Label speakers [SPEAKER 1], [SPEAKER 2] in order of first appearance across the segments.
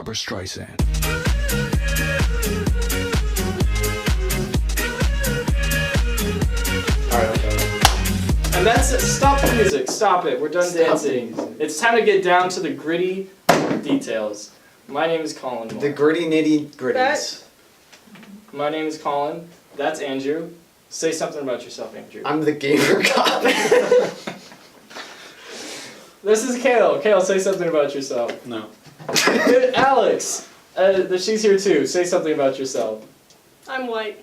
[SPEAKER 1] Barbara Streisand.
[SPEAKER 2] And that's it. Stop the music. Stop it. We're done dancing. It's time to get down to the gritty details. My name is Colin Moore.
[SPEAKER 3] The gritty nitty gritties.
[SPEAKER 2] My name is Colin. That's Andrew. Say something about yourself, Andrew.
[SPEAKER 3] I'm the gamer cop.
[SPEAKER 2] This is Kale. Kale, say something about yourself.
[SPEAKER 4] No.
[SPEAKER 2] Good, Alex. She's here too. Say something about yourself.
[SPEAKER 5] I'm white.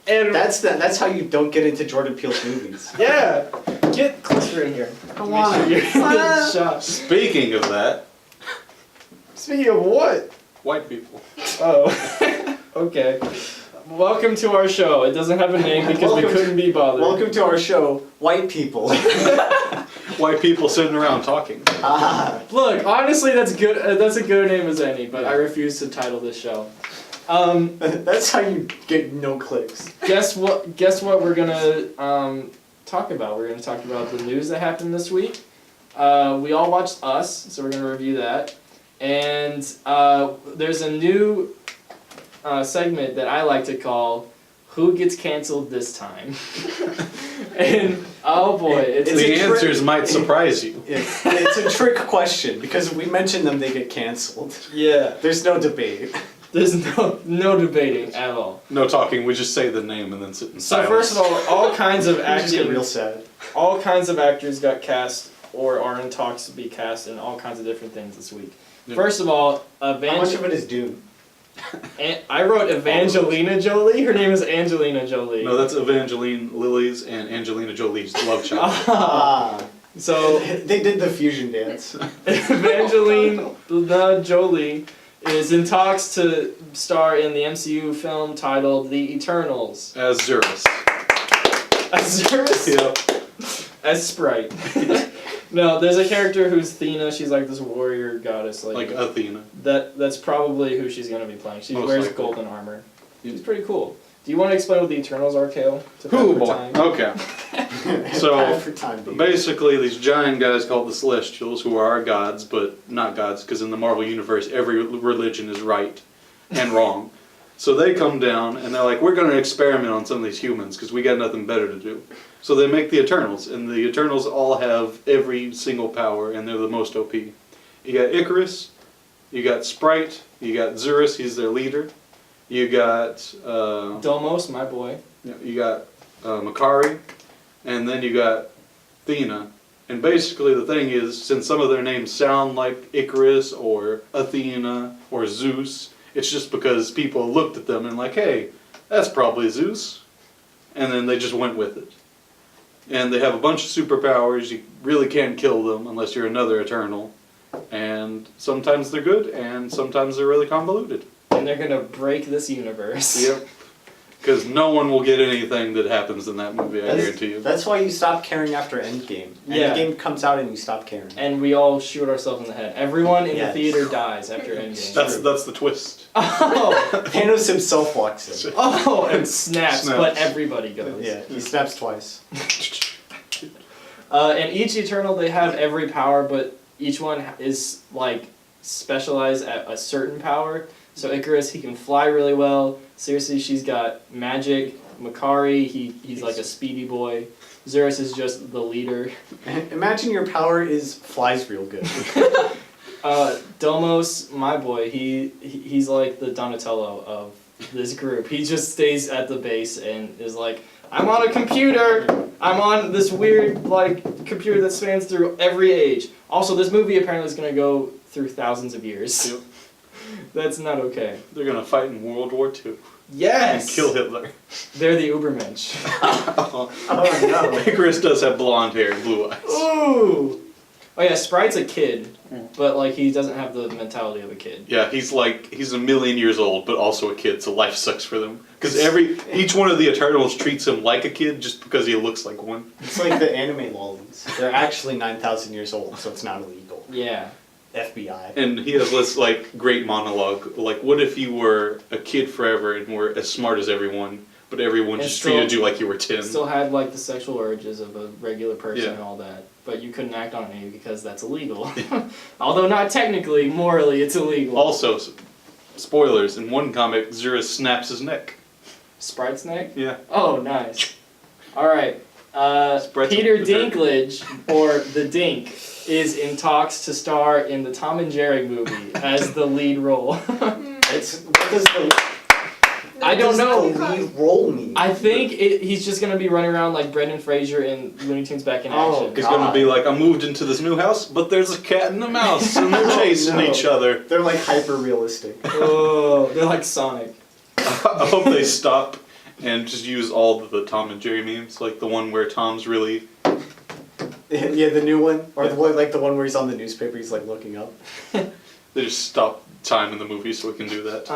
[SPEAKER 2] And
[SPEAKER 3] That's how you don't get into Jordan Peele's movies.
[SPEAKER 2] yeah, get closer in here.
[SPEAKER 3] Come
[SPEAKER 2] Make sure
[SPEAKER 3] on.
[SPEAKER 2] you're in the shot.
[SPEAKER 4] Speaking of that,
[SPEAKER 2] Speaking of what?
[SPEAKER 4] white people.
[SPEAKER 2] Oh, okay. Welcome to our show. It doesn't have a name because we couldn't be bothered.
[SPEAKER 3] Welcome to our show, White People.
[SPEAKER 4] White people sitting around talking.
[SPEAKER 2] Look, honestly, that's good. That's a good name as any, but I refuse to title this show.
[SPEAKER 3] That's how you get no clicks.
[SPEAKER 2] Guess what? Guess what we're gonna talk about? We're gonna talk about the news that happened this week. We all watched Us, so we're gonna review that. And there's a new segment that I like to call "Who Gets Canceled This Time?" And oh boy, it's
[SPEAKER 4] The answers might surprise you.
[SPEAKER 3] It's a trick question because if we mention them, they get canceled.
[SPEAKER 2] yeah.
[SPEAKER 3] There's no debate.
[SPEAKER 2] There's no debating at all.
[SPEAKER 4] No talking, we just say the name and then sit in
[SPEAKER 2] So
[SPEAKER 4] silence.
[SPEAKER 2] first of all kinds of
[SPEAKER 3] You just get real
[SPEAKER 2] actors,
[SPEAKER 3] sad.
[SPEAKER 2] all kinds of actors got cast or are in talks to be cast in all kinds of different things this week.
[SPEAKER 4] Yep.
[SPEAKER 2] First of all,
[SPEAKER 3] How much of it is Dune?
[SPEAKER 2] I wrote Evangelina Jolie. Her name is Angelina Jolie.
[SPEAKER 4] No, that's Evangeline Lilly's and Angelina Jolie's love child.
[SPEAKER 3] Ah.
[SPEAKER 2] So
[SPEAKER 3] They did the fusion dance.
[SPEAKER 2] Evangelina Jolie is in talks to star in the MCU film titled The Eternals.
[SPEAKER 4] As Zurus.
[SPEAKER 2] As Zurus?
[SPEAKER 4] Yep.
[SPEAKER 2] As Sprite. No, there's a character who's Athena. She's like this warrior goddess.
[SPEAKER 4] Like Athena.
[SPEAKER 2] That's probably who she's gonna be playing. She
[SPEAKER 4] Most
[SPEAKER 2] wears
[SPEAKER 4] likely.
[SPEAKER 2] golden armor.
[SPEAKER 4] Yeah.
[SPEAKER 2] She's pretty cool. Do you want to explain what the Eternals are, Kale? To
[SPEAKER 4] Ooh,
[SPEAKER 2] pass the
[SPEAKER 4] boy.
[SPEAKER 2] time?
[SPEAKER 4] Okay. So,
[SPEAKER 3] Bad for time being.
[SPEAKER 4] basically, these giant guys called the Celestials, who are our gods, but not gods, because in the Marvel Universe, every religion is right and wrong. So they come down, and they're like, we're going to experiment on some of these humans, because we got nothing better to do. So they make the Eternals, and the Eternals all have every single power, and they're the most OP. You got Icarus, you got Sprite, you got Zurus, he's their leader. You got
[SPEAKER 2] Domos, my boy.
[SPEAKER 4] you got Makari, and then you got Athena. And basically the thing is, since some of their names sound like Icarus or Athena or Zeus, it's just because people looked at them and like, hey, that's probably Zeus. And then they just went with it. And they have a bunch of superpowers. You really can't kill them unless you're another Eternal. And sometimes they're good, and sometimes they're really convoluted.
[SPEAKER 2] And they're gonna break this universe.
[SPEAKER 4] Yep. Because no one will get anything that happens in that movie, I guarantee you.
[SPEAKER 3] That's why you stop caring after Endgame.
[SPEAKER 2] Yeah.
[SPEAKER 3] Endgame comes out and you stop caring.
[SPEAKER 2] And we all shoot ourselves in the head. Everyone in
[SPEAKER 3] Yes.
[SPEAKER 2] the theater dies after Endgame.
[SPEAKER 4] That's the twist.
[SPEAKER 2] Oh!
[SPEAKER 3] Thanos himself walks in.
[SPEAKER 2] Oh, and snaps,
[SPEAKER 4] Snaps.
[SPEAKER 2] but everybody goes.
[SPEAKER 3] Yeah, he snaps twice.
[SPEAKER 2] And each Eternal, they have every power, but each one is, like, specialized at a certain power. So Icarus, he can fly really well. Seriously, she's got magic. Makari, he's like a speedy boy. Zurus is just the leader.
[SPEAKER 3] Imagine your power is flies real good.
[SPEAKER 2] Domos, my boy, he's like the Donatello of this group. He just stays at the base and is like, I'm on a computer! I'm on this weird, like, computer that spans through every age. Also, this movie apparently is going to go through thousands of years.
[SPEAKER 4] Yep.
[SPEAKER 2] That's not okay.
[SPEAKER 4] They're gonna fight in World War II
[SPEAKER 2] Yes!
[SPEAKER 4] and kill Hitler.
[SPEAKER 2] They're the Ubermensch.
[SPEAKER 3] Oh no.
[SPEAKER 4] Icarus does have blonde hair and blue eyes.
[SPEAKER 2] Ooh! Oh yeah, Sprite's a kid, but, like, he doesn't have the mentality of a kid.
[SPEAKER 4] Yeah, he's a million years old, but also a kid, so life sucks for them. Because each one of the Eternals treats him like a kid just because he looks like one.
[SPEAKER 3] It's like the anime lollies. They're actually 9,000 years old, so it's not illegal.
[SPEAKER 2] Yeah.
[SPEAKER 3] FBI.
[SPEAKER 4] And he has this, like, great monologue. Like, what if you were a kid forever and were as smart as everyone? but everyone
[SPEAKER 2] And
[SPEAKER 4] just
[SPEAKER 2] still-
[SPEAKER 4] treated you like you were 10.
[SPEAKER 2] Still had like the sexual urges of a regular person
[SPEAKER 4] Yeah.
[SPEAKER 2] and all that, but you couldn't act on any because that's illegal. Although not technically, morally, it's illegal.
[SPEAKER 4] Also, spoilers, in one comic, Zurus snaps his neck.
[SPEAKER 2] Sprite Snake?
[SPEAKER 4] Yeah.
[SPEAKER 2] Oh, nice. All right.
[SPEAKER 4] Spreads
[SPEAKER 2] Peter
[SPEAKER 4] the dirt.
[SPEAKER 2] Dinklage, or the Dink, is in talks to star in the Tom and Jerry movie as the lead role.
[SPEAKER 3] It's what does the
[SPEAKER 2] I don't know.
[SPEAKER 3] What does the lead role mean?
[SPEAKER 2] I think he's just gonna be running around like Brendan Fraser in Looney Tunes Back in
[SPEAKER 3] Oh,
[SPEAKER 2] Action.
[SPEAKER 4] He's gonna be like, I moved into this new house, but there's a cat and a mouse, and they're chasing
[SPEAKER 3] No.
[SPEAKER 4] each other.
[SPEAKER 3] They're like hyper realistic.
[SPEAKER 2] Oh, they're like Sonic.
[SPEAKER 4] I hope they stop and just use all the Tom and Jerry memes, like the one where Tom's really...
[SPEAKER 3] Yeah, the new one, or the one like the one where he's on the newspaper. He's like looking up.
[SPEAKER 4] They just stop time in the movie so we can do that.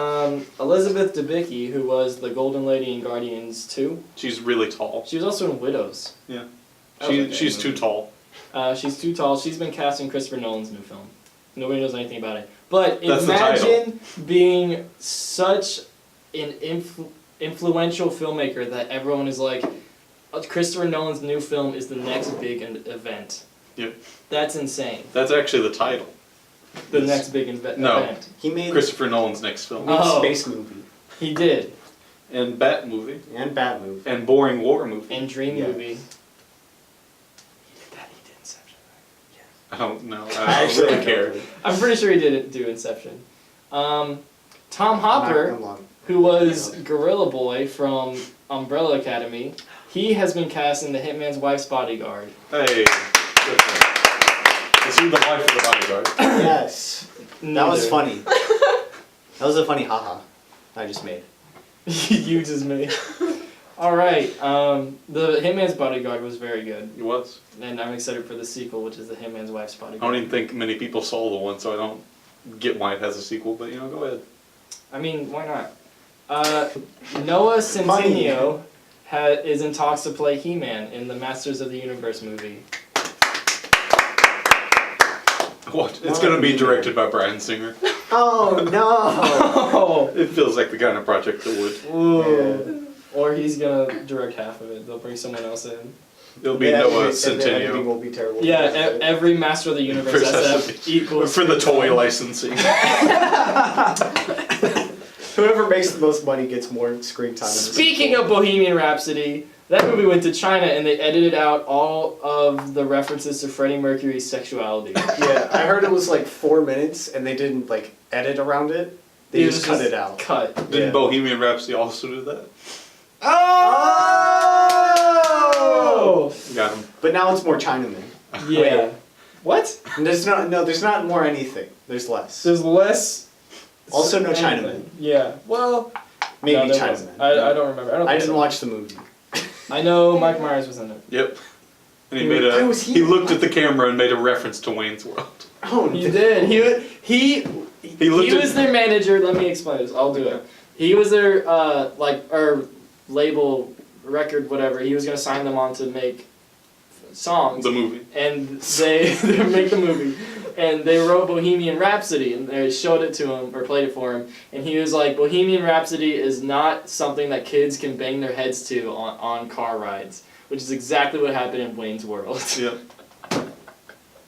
[SPEAKER 2] Elizabeth Debicki, who was the Golden Lady in Guardians 2,
[SPEAKER 4] She's really tall.
[SPEAKER 2] she was also in Widows.
[SPEAKER 4] Yeah.
[SPEAKER 2] That was okay.
[SPEAKER 4] She's too tall.
[SPEAKER 2] She's too tall. She's been cast in Christopher Nolan's new film. Nobody knows anything about it. But
[SPEAKER 4] That's the
[SPEAKER 2] imagine being such an influential filmmaker that everyone is like, Christopher Nolan's new film is the next big event.
[SPEAKER 4] Yep.
[SPEAKER 2] That's insane.
[SPEAKER 4] That's actually the title.
[SPEAKER 2] The
[SPEAKER 4] Yes.
[SPEAKER 2] next big
[SPEAKER 4] No.
[SPEAKER 2] event.
[SPEAKER 3] He made
[SPEAKER 4] Christopher Nolan's next film.
[SPEAKER 3] a
[SPEAKER 2] Oh.
[SPEAKER 3] space movie
[SPEAKER 2] He did.
[SPEAKER 4] And Bat movie.
[SPEAKER 3] and Bat movie.
[SPEAKER 4] And Boring War movie.
[SPEAKER 2] And Dream
[SPEAKER 3] Yeah.
[SPEAKER 2] movie. He did that. He did Inception.
[SPEAKER 4] I don't know.
[SPEAKER 3] I
[SPEAKER 4] I don't
[SPEAKER 3] actually
[SPEAKER 4] really
[SPEAKER 3] don't
[SPEAKER 4] care.
[SPEAKER 3] know.
[SPEAKER 2] I'm pretty sure he didn't do Inception. Tom Hopper,
[SPEAKER 3] Not long.
[SPEAKER 2] who was Gorilla Boy from Umbrella Academy, he has been cast in The Hitman's Wife's Bodyguard.
[SPEAKER 4] Hey. Good thing. Is he the wife of the bodyguard?
[SPEAKER 3] Yes, that was
[SPEAKER 2] Neither.
[SPEAKER 3] funny. That was a funny haha I just made.
[SPEAKER 2] You just made. All right. The Hitman's Bodyguard was very good,
[SPEAKER 4] He was.
[SPEAKER 2] and I'm excited for the sequel, which is The Hitman's Wife's
[SPEAKER 4] I don't
[SPEAKER 2] Bodyguard.
[SPEAKER 4] even think many people saw the one, so I don't get why it has a sequel, but go ahead.
[SPEAKER 2] I mean, why not? Noah Centineo is in talks to play He-Man in the Masters of the Universe movie.
[SPEAKER 4] What? It's gonna be directed by Bryan Singer.
[SPEAKER 3] Oh no!
[SPEAKER 2] Oh.
[SPEAKER 4] It feels like the kind of project that would.
[SPEAKER 2] Ooh. Or he's gonna direct half of it. They'll bring someone else in.
[SPEAKER 4] It'll be
[SPEAKER 3] Yeah,
[SPEAKER 4] Noah
[SPEAKER 3] and then everything
[SPEAKER 4] Centineo.
[SPEAKER 3] will be terrible.
[SPEAKER 2] Yeah, every Master of the Universe has to have equal.
[SPEAKER 4] For the toy licensing.
[SPEAKER 3] Whoever makes the most money gets more screen time. in the
[SPEAKER 2] Speaking of Bohemian Rhapsody, that movie went to China and they edited out all of the references to Freddie Mercury's sexuality.
[SPEAKER 3] Yeah, I heard it was like 4 minutes and they didn't like edit around it. They
[SPEAKER 2] It
[SPEAKER 3] just
[SPEAKER 2] was
[SPEAKER 3] cut it out.
[SPEAKER 2] Cut.
[SPEAKER 4] Didn't
[SPEAKER 3] Yeah.
[SPEAKER 4] Bohemian Rhapsody also do that?
[SPEAKER 2] Oh!
[SPEAKER 4] Got him.
[SPEAKER 3] But now it's more Chinaman.
[SPEAKER 2] Yeah.
[SPEAKER 3] Wait.
[SPEAKER 2] What?
[SPEAKER 3] And there's not more anything. There's less.
[SPEAKER 2] There's less.
[SPEAKER 3] Also no
[SPEAKER 2] anything.
[SPEAKER 3] Chinaman.
[SPEAKER 2] Yeah. Well.
[SPEAKER 3] Maybe
[SPEAKER 2] no, there
[SPEAKER 3] Chinaman.
[SPEAKER 2] wasn't. I don't remember.
[SPEAKER 3] I didn't watch the movie.
[SPEAKER 2] I know Mike Myers was in it.
[SPEAKER 4] Yep. And he
[SPEAKER 3] Wait,
[SPEAKER 4] made
[SPEAKER 3] why was
[SPEAKER 4] he
[SPEAKER 3] he-
[SPEAKER 4] looked at the camera and made a reference to Wayne's World.
[SPEAKER 3] Oh,
[SPEAKER 2] He did. He
[SPEAKER 4] looked at-
[SPEAKER 2] was their manager. Let me explain this. I'll do it. He was their label, record, whatever. He was gonna sign them on to make songs,
[SPEAKER 4] The movie.
[SPEAKER 2] and they make the movie. And they wrote Bohemian Rhapsody, and they showed it to him or played it for him, and he was like, "Bohemian Rhapsody is not something that kids can bang their heads to on car rides," which is exactly what happened in Wayne's World.
[SPEAKER 4] Yep.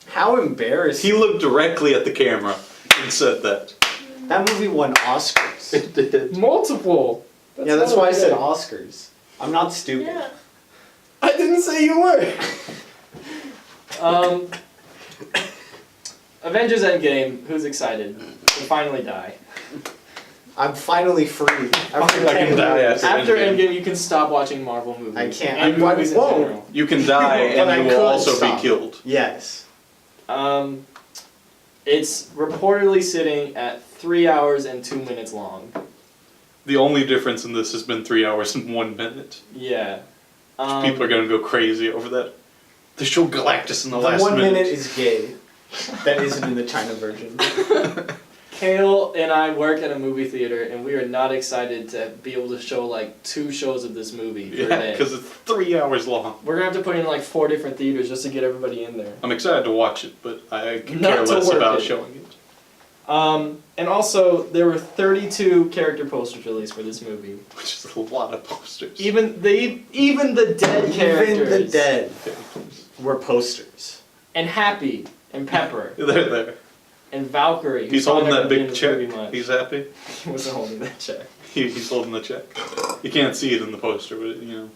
[SPEAKER 3] How embarrassing.
[SPEAKER 4] He looked directly at the camera and said that.
[SPEAKER 3] That movie won Oscars.
[SPEAKER 4] It did.
[SPEAKER 2] Multiple.
[SPEAKER 3] Yeah, that's why I said
[SPEAKER 2] all.
[SPEAKER 3] Oscars. I'm not stupid.
[SPEAKER 1] Yeah.
[SPEAKER 2] I didn't say you were. Avengers Endgame. Who's excited? To finally die.
[SPEAKER 3] I'm finally free.
[SPEAKER 4] I can die after
[SPEAKER 2] After
[SPEAKER 4] Endgame.
[SPEAKER 2] Endgame, you can stop watching Marvel movies.
[SPEAKER 3] I can't.
[SPEAKER 2] And
[SPEAKER 3] I
[SPEAKER 2] movies in
[SPEAKER 3] won't.
[SPEAKER 2] general.
[SPEAKER 4] You can die
[SPEAKER 3] But I
[SPEAKER 4] and you will
[SPEAKER 3] could
[SPEAKER 4] also
[SPEAKER 3] stop.
[SPEAKER 4] be killed.
[SPEAKER 3] Yes.
[SPEAKER 2] It's reportedly sitting at 3 hours and 2 minutes long.
[SPEAKER 4] The only difference in this has been 3 hours and 1 minute.
[SPEAKER 2] Yeah.
[SPEAKER 4] People are gonna go crazy over that. They showed Galactus in the
[SPEAKER 3] The
[SPEAKER 4] last
[SPEAKER 3] 1
[SPEAKER 4] minute.
[SPEAKER 3] minute is gay. That isn't in the China version.
[SPEAKER 2] Kale and I work at a movie theater, and we are not excited to be able to show like 2 shows of this movie per
[SPEAKER 4] Yeah,
[SPEAKER 2] day.
[SPEAKER 4] because it's 3 hours long.
[SPEAKER 2] We're gonna have to put in like 4 different theaters just to get everybody in there.
[SPEAKER 4] I'm excited to watch it, but I could
[SPEAKER 2] Not
[SPEAKER 4] care
[SPEAKER 2] to
[SPEAKER 4] less
[SPEAKER 2] work
[SPEAKER 4] about
[SPEAKER 2] it.
[SPEAKER 4] showing it.
[SPEAKER 2] And also, there were 32 character posters released for this movie.
[SPEAKER 4] Which is a lot of posters.
[SPEAKER 2] Even the dead characters.
[SPEAKER 3] Even the dead were posters.
[SPEAKER 2] And Happy and Pepper
[SPEAKER 4] They're there.
[SPEAKER 2] and Valkyrie.
[SPEAKER 4] He's
[SPEAKER 2] who's probably
[SPEAKER 4] holding
[SPEAKER 2] not
[SPEAKER 4] that
[SPEAKER 2] gonna be in
[SPEAKER 4] big
[SPEAKER 2] this
[SPEAKER 4] check.
[SPEAKER 2] movie much.
[SPEAKER 4] He's happy.
[SPEAKER 2] He wasn't holding that check.
[SPEAKER 4] He's holding the check. You can't see it in the poster, but in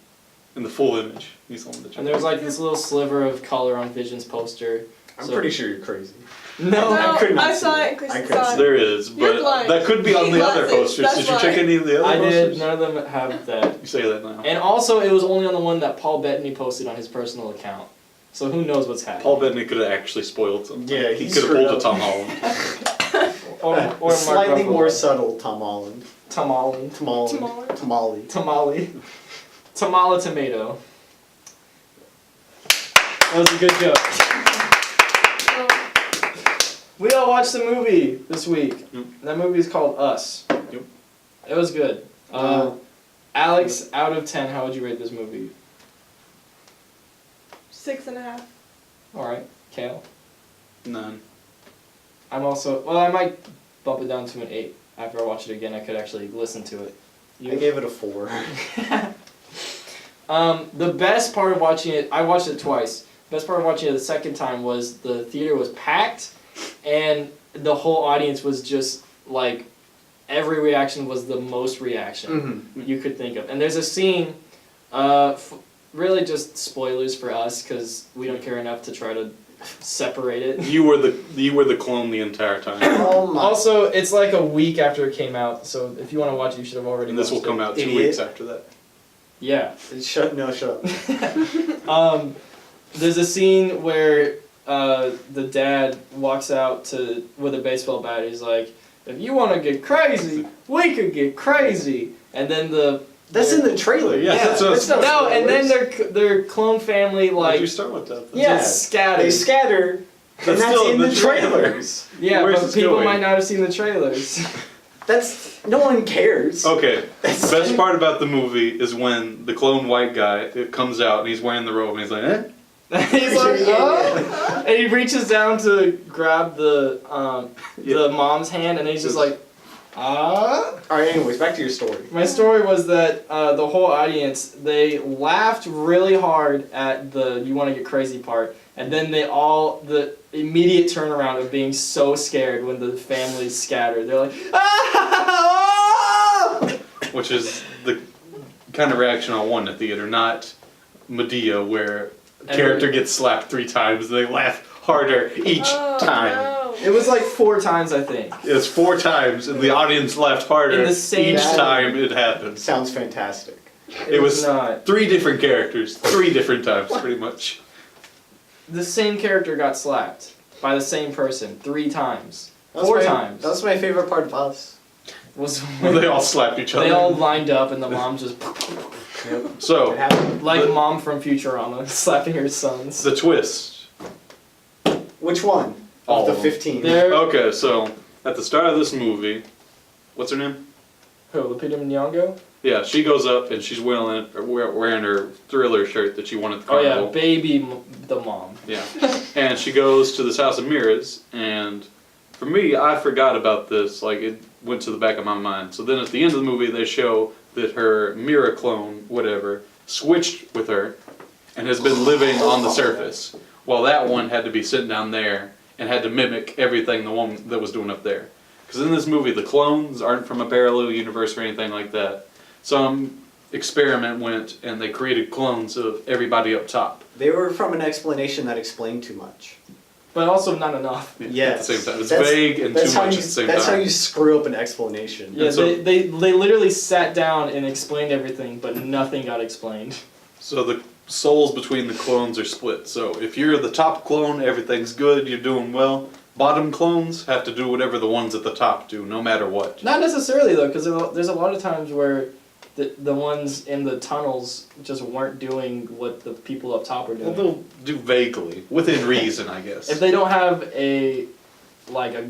[SPEAKER 4] the full image, he's holding the check.
[SPEAKER 2] And there's like this little sliver of color on Vision's poster.
[SPEAKER 3] I'm
[SPEAKER 2] So-
[SPEAKER 3] pretty sure you're crazy.
[SPEAKER 2] No,
[SPEAKER 3] I could not
[SPEAKER 1] I
[SPEAKER 3] see
[SPEAKER 1] saw
[SPEAKER 3] it.
[SPEAKER 1] it. Chris
[SPEAKER 3] I
[SPEAKER 1] saw
[SPEAKER 3] couldn't
[SPEAKER 1] it.
[SPEAKER 3] see
[SPEAKER 4] There is,
[SPEAKER 1] You're
[SPEAKER 4] but
[SPEAKER 1] blind.
[SPEAKER 4] that could be on the other
[SPEAKER 1] Glasses,
[SPEAKER 4] posters.
[SPEAKER 1] that's
[SPEAKER 4] Did you
[SPEAKER 1] why.
[SPEAKER 4] check any of the other
[SPEAKER 2] I
[SPEAKER 4] posters?
[SPEAKER 2] did. None of them have that.
[SPEAKER 4] You say that now.
[SPEAKER 2] And also, it was only on the one that Paul Bettany posted on his personal account. So who knows what's happening?
[SPEAKER 4] Paul Bettany could have actually spoiled something.
[SPEAKER 3] Yeah,
[SPEAKER 4] he
[SPEAKER 3] he
[SPEAKER 4] could have
[SPEAKER 3] screwed
[SPEAKER 4] pulled a
[SPEAKER 3] up.
[SPEAKER 4] Tom Holland.
[SPEAKER 2] or Mark
[SPEAKER 3] Slightly
[SPEAKER 2] Ruffalo.
[SPEAKER 3] more subtle Tom Holland.
[SPEAKER 2] Tom Holland.
[SPEAKER 3] Tamale.
[SPEAKER 2] Tamale. Tamala tomato. That was a good joke. We all watched the movie this week.
[SPEAKER 4] Yep.
[SPEAKER 2] That movie is called Us.
[SPEAKER 4] Yep.
[SPEAKER 2] It was good. Alex, out of 10, how would you rate this movie?
[SPEAKER 1] 6.5.
[SPEAKER 2] Alright. Kale?
[SPEAKER 4] None.
[SPEAKER 2] I'm also, well, I might bump it down to an 8. After I watch it again, I could actually listen to it. You?
[SPEAKER 3] I gave it a 4.
[SPEAKER 2] The best part of watching it, I watched it twice. The best part of watching it the second time was the theater was packed, and the whole audience was just like, every reaction was the most reaction you could think of. And there's a scene, really just spoilers for us because we don't care enough to try to separate it.
[SPEAKER 4] You were the clone the entire time.
[SPEAKER 3] Oh my.
[SPEAKER 2] Also, it's like a week after it came out, so if you want to watch it, you should have already
[SPEAKER 4] And this will
[SPEAKER 2] watched
[SPEAKER 4] come
[SPEAKER 2] it.
[SPEAKER 4] out 2
[SPEAKER 3] Idiot.
[SPEAKER 4] weeks after that.
[SPEAKER 2] Yeah.
[SPEAKER 3] Shut up.
[SPEAKER 2] There's a scene where the dad walks out with a baseball bat. He's like, "If you want to get crazy, we could get crazy." And then
[SPEAKER 3] That's in the trailer.
[SPEAKER 4] Yeah, that's what-
[SPEAKER 3] That's not
[SPEAKER 2] no, and then
[SPEAKER 3] spoilers.
[SPEAKER 2] their clone family
[SPEAKER 4] Why did you
[SPEAKER 2] like
[SPEAKER 4] start with that?
[SPEAKER 3] Yeah.
[SPEAKER 2] just scattered.
[SPEAKER 3] They scatter, and
[SPEAKER 4] That's
[SPEAKER 3] that's
[SPEAKER 4] still
[SPEAKER 3] in
[SPEAKER 4] in
[SPEAKER 3] the
[SPEAKER 4] the
[SPEAKER 3] trailers.
[SPEAKER 2] Yeah,
[SPEAKER 4] Where's
[SPEAKER 2] but
[SPEAKER 4] this
[SPEAKER 2] people
[SPEAKER 4] going?
[SPEAKER 2] might not have seen the trailers.
[SPEAKER 3] No one cares.
[SPEAKER 4] Okay, the best part about the movie is when the clone white guy it comes out and he's wearing the robe and he's like, eh?
[SPEAKER 2] He's like,
[SPEAKER 3] Yeah.
[SPEAKER 2] "Oh," and he reaches down to grab the mom's hand, and he's just like, "Ah."
[SPEAKER 3] All right. Anyways, back to your story.
[SPEAKER 2] My story was that the whole audience, they laughed really hard at the "you want to get crazy" part, and then the immediate turnaround of being so scared when the family scattered. They're like, "Ah!"
[SPEAKER 4] Which is the kind of reaction I want in a theater, not Medea, where a character gets slapped 3 times and they laugh harder each time.
[SPEAKER 1] No.
[SPEAKER 2] It was like 4 times, I think.
[SPEAKER 4] It's 4 times and the audience laughed harder
[SPEAKER 2] In the same
[SPEAKER 4] each
[SPEAKER 3] time.
[SPEAKER 4] time it happened.
[SPEAKER 3] Sounds fantastic.
[SPEAKER 4] It was
[SPEAKER 2] not.
[SPEAKER 4] 3 different characters, 3 different times, pretty much.
[SPEAKER 2] The same character got slapped by the same person 3 times.
[SPEAKER 3] That's
[SPEAKER 2] 4
[SPEAKER 3] my-
[SPEAKER 2] times.
[SPEAKER 3] That's my favorite part of Us.
[SPEAKER 2] Was
[SPEAKER 4] They all slapped each
[SPEAKER 2] they all
[SPEAKER 4] other.
[SPEAKER 2] lined up and the mom just
[SPEAKER 3] It
[SPEAKER 4] So,
[SPEAKER 3] happened.
[SPEAKER 2] like
[SPEAKER 4] The-
[SPEAKER 2] mom from Futurama slapping her sons.
[SPEAKER 4] the twist.
[SPEAKER 3] Which one?
[SPEAKER 4] All
[SPEAKER 3] Of the
[SPEAKER 4] of them.
[SPEAKER 3] 15.
[SPEAKER 2] There.
[SPEAKER 4] Okay, so at the start of this movie, what's her name?
[SPEAKER 2] Who? Lupita Nyong'o?
[SPEAKER 4] Yeah, she goes up and she's wearing her Thriller shirt that she won at the
[SPEAKER 2] Oh yeah,
[SPEAKER 4] carnival.
[SPEAKER 2] the mom.
[SPEAKER 4] Yeah. And she goes to this house of mirrors, and for me, I forgot about this. Like, it went to the back of my mind. So then at the end of the movie, they show that her mirror clone, whatever, switched with her and has been living on the surface, while that one had to be sitting down there and had to mimic everything the one that was doing up there. Because in this movie, the clones aren't from a parallel universe or anything like that. Some experiment went and they created clones of everybody up top.
[SPEAKER 3] They were from an explanation that explained too much.
[SPEAKER 2] But also not enough.
[SPEAKER 3] Yes.
[SPEAKER 4] At the same time. It's
[SPEAKER 3] That's-
[SPEAKER 4] vague and too
[SPEAKER 3] that's how
[SPEAKER 4] much
[SPEAKER 3] you-
[SPEAKER 4] at the same
[SPEAKER 3] That's
[SPEAKER 4] time.
[SPEAKER 3] how you screw up an explanation.
[SPEAKER 2] Yeah,
[SPEAKER 4] And so-
[SPEAKER 2] they literally sat down and explained everything, but nothing got explained.
[SPEAKER 4] So the souls between the clones are split. So if you're the top clone, everything's good, you're doing well. Bottom clones have to do whatever the ones at the top do, no matter what.
[SPEAKER 2] Not necessarily though, because there's a lot of times where the ones in the tunnels just weren't doing what the people up top are
[SPEAKER 4] Well,
[SPEAKER 2] doing.
[SPEAKER 4] they'll do vaguely, within reason, I guess.
[SPEAKER 2] If they don't have a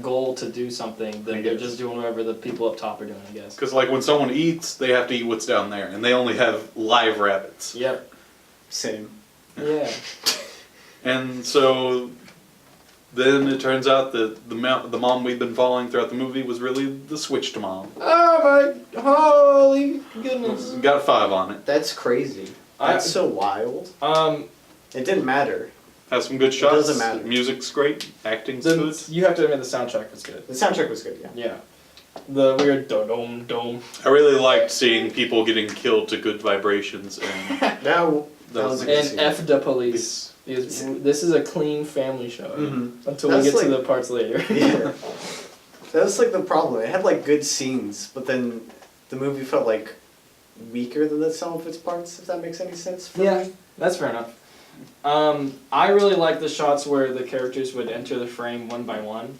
[SPEAKER 2] goal to do something,
[SPEAKER 4] I
[SPEAKER 2] then they're
[SPEAKER 4] guess.
[SPEAKER 2] just doing whatever the people up top are doing, I guess.
[SPEAKER 4] Because like when someone eats, they have to eat what's down there, and they only have live rabbits.
[SPEAKER 2] Yep.
[SPEAKER 3] Same.
[SPEAKER 2] Yeah.
[SPEAKER 4] And so Then it turns out that the mom we've been following throughout the movie was really the switched mom.
[SPEAKER 2] Oh my holy goodness.
[SPEAKER 4] Got a 5 on it.
[SPEAKER 3] That's crazy. That's so wild. It didn't matter.
[SPEAKER 4] Has some good shots.
[SPEAKER 3] doesn't matter.
[SPEAKER 4] Music's great. Acting's good.
[SPEAKER 2] You have to admit the soundtrack was good.
[SPEAKER 3] The soundtrack was good, yeah.
[SPEAKER 2] Yeah. The weird dome dome.
[SPEAKER 4] I really liked seeing people getting killed to good vibrations and
[SPEAKER 3] That was a good
[SPEAKER 2] And
[SPEAKER 3] scene.
[SPEAKER 2] F the police. Because this is a clean family show.
[SPEAKER 3] Mhm.
[SPEAKER 2] Until
[SPEAKER 3] That's
[SPEAKER 2] we get to
[SPEAKER 3] like-
[SPEAKER 2] the parts later.
[SPEAKER 3] Yeah. That was like the problem. It had like good scenes, but then the movie felt like weaker than some of its parts, if that makes any sense. For
[SPEAKER 2] Yeah,
[SPEAKER 3] me.
[SPEAKER 2] that's fair enough. I really like the shots where the characters would enter the frame one by one.